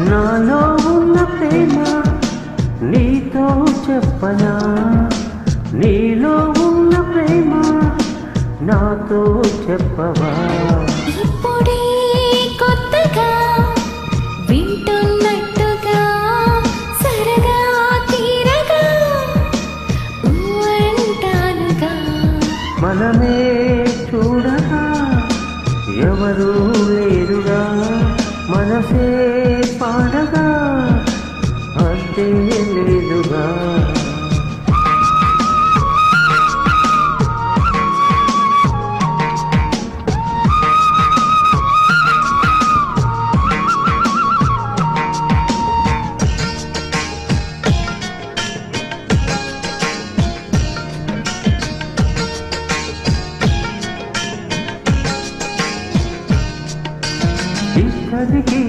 నాలో ఉన్న ప్రేమ నీతో చెప్పనా, నీలో ఉన్న ప్రేమ నాతో చెప్పవా. ఇప్పుడే కొత్తగా వింటున్నట్టుగా సరగా తీరగా అంటానుగా. మనమే చూడగా ఎవరూ లేరుగా, మనసే పాడగా అంతే లేదుగా. ఇక్కడికి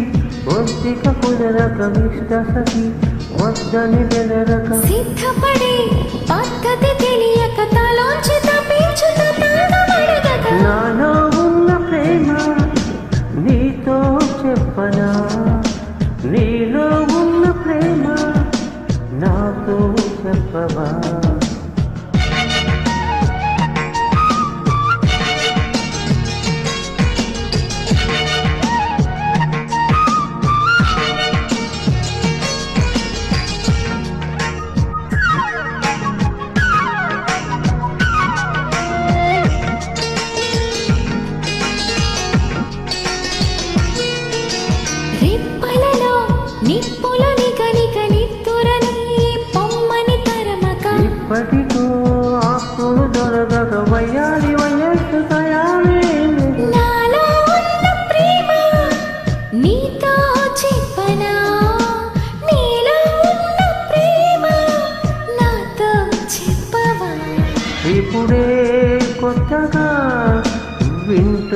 ఒంటిక కుదరక మిష్టసకి వద్దని బెదరక సిద్ధపడి పద్ధతి తెలియక తలోంచి తప్పించుత తాగమడగక. నాలో ఉన్న ప్రేమ నీతో చెప్పనా, నీలో ఉన్న ప్రేమ నాతో చెప్పవా. రెప్పలలో నిప్పుల నిగనిగ నిత్తురని పొమ్మని తరమక. ఇప్పటికో ఆకులు దొరకక వయ్యాలి వయస్సు తయారే. నాలో ఉన్న ప్రేమ నీతో చెప్పనా, నీలో ఉన్న ప్రేమ నాతో చెప్పవా. ఇప్పుడే కొత్తగా వింటున్నట్టుగా